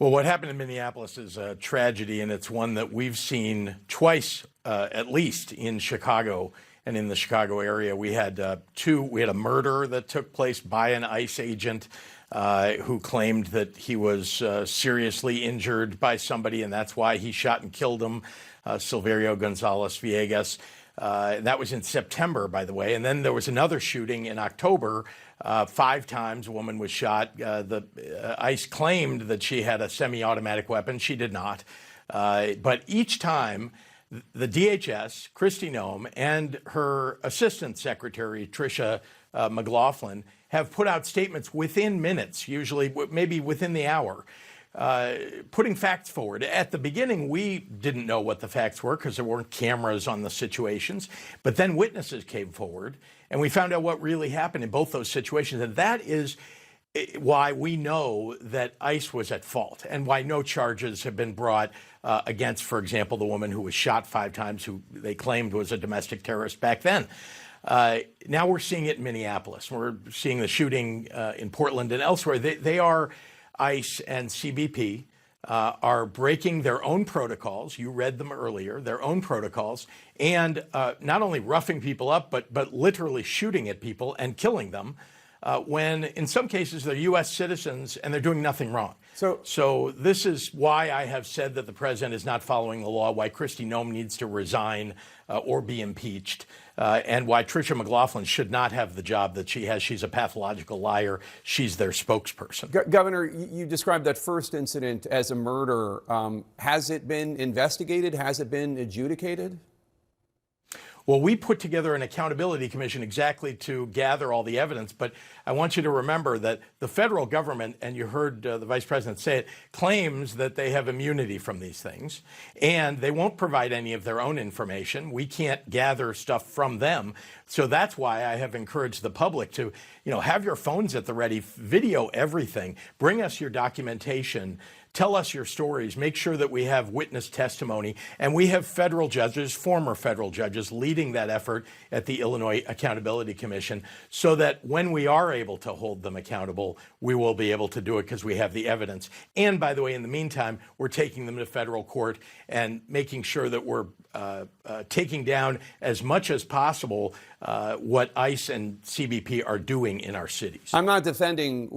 Well, what happened in Minneapolis is a tragedy, and it's one that we've seen twice, at least, in Chicago and in the Chicago area. We had we had a murder that took place by an ICE agent who claimed that he was seriously injured by somebody, and that's why he shot and killed him, Silverio Gonzalez Villegas. That was in September, by the way. And then there was another shooting in October. 5 times a woman was shot. ICE claimed that she had a semi-automatic weapon. She did not. But each time, the DHS, Kristi Noem, and her assistant secretary, Tricia McLaughlin, have put out statements within minutes, usually maybe within the hour, putting facts forward. At the beginning, we didn't know what the facts were because there weren't cameras on the situations. But then witnesses came forward, and we found out what really happened in both those situations. And that is why we know that ICE was at fault and why no charges have been brought against, for example, the woman who was shot 5 times, who they claimed was a domestic terrorist back then. Now we're seeing it in Minneapolis. We're seeing the shooting in Portland and elsewhere. They are, ICE and CBP are breaking their own protocols. You read them earlier, their own protocols, and not only roughing people up, but literally shooting at people and killing them when in some cases they're U.S. citizens and they're doing nothing wrong. So this is why I have said that the president is not following the law, why Kristi Noem needs to resign or be impeached, and why Tricia McLaughlin should not have the job that she has. She's a pathological liar. She's their spokesperson. Governor, you described that first incident as a murder. Has it been investigated? Has it been adjudicated? Well, we put together an accountability commission exactly to gather all the evidence. But I want you to remember that the federal government, and you heard the vice president say it, claims that they have immunity from these things. And they won't provide any of their own information. We can't gather stuff from them. So that's why I have encouraged the public to, have your phones at the ready, video everything, bring us your documentation. Tell us your stories. Make sure that we have witness testimony. And we have federal judges, former federal judges, leading that effort at the Illinois Accountability Commission so that when we are able to hold them accountable, we will be able to do it because we have the evidence. And by the way, in the meantime, we're taking them to federal court and making sure that we're taking down as much as possible what ICE and CBP are doing in our cities. I'm not defending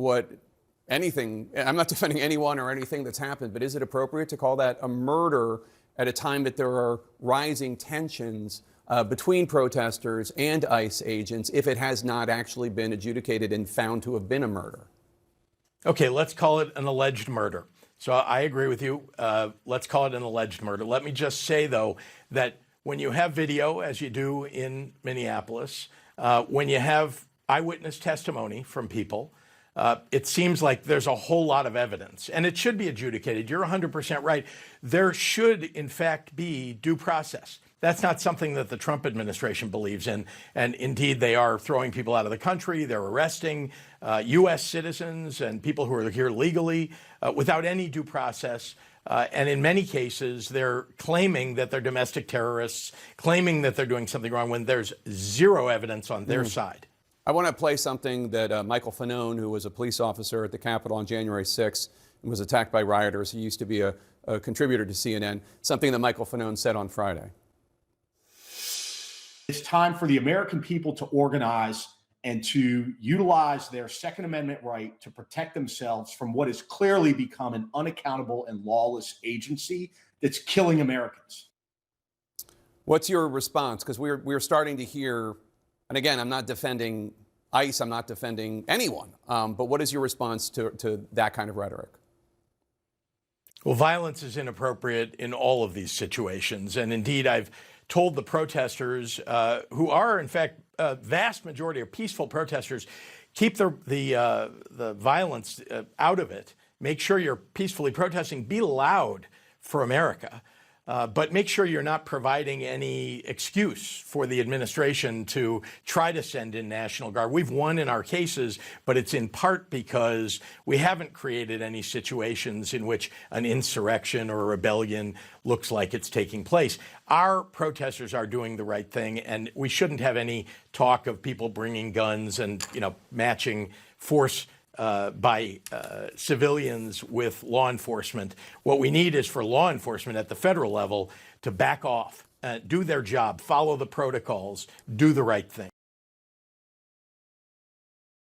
I'm not defending anyone or anything that's happened, but is it appropriate to call that a murder at a time that there are rising tensions between protesters and ICE agents if it has not actually been adjudicated and found to have been a murder? Okay, let's call it an alleged murder. So I agree with you. Let's call it an alleged murder. Let me just say, though, that when you have video, as you do in Minneapolis, when you have eyewitness testimony from people, it seems like there's a whole lot of evidence, and it should be adjudicated. You're 100% right. There should, in fact, be due process. That's not something that the Trump administration believes in. And indeed, they are throwing people out of the country. They're arresting U.S. citizens and people who are here legally without any due process. And in many cases, they're claiming that they're domestic terrorists, claiming that they're doing something wrong when there's zero evidence on their side. I want to play something that Michael Fanone, who was a police officer at the Capitol on January 6th and was attacked by rioters. He used to be a contributor to CNN, something that Michael Fanone said on Friday. It's time for the American people to organize and to utilize their Second Amendment right to protect themselves from what has clearly become an unaccountable and lawless agency that's killing Americans. What's your response? Because we're starting to hear, and again, I'm not defending ICE, I'm not defending anyone, but what is your response to that kind of rhetoric? Well, violence is inappropriate in all of these situations. And indeed, I've told the protesters, who are, in fact, a vast majority are peaceful protesters, keep the violence out of it. Make sure you're peacefully protesting. Be loud for America. But make sure you're not providing any excuse for the administration to try to send in National Guard. We've won in our cases, but it's in part because we haven't created any situations in which an insurrection or a rebellion looks like it's taking place. Our protesters are doing the right thing, and we shouldn't have any talk of people bringing guns and, matching force by civilians with law enforcement. What we need is for law enforcement at the federal level to back off, do their job, follow the protocols, do the right thing.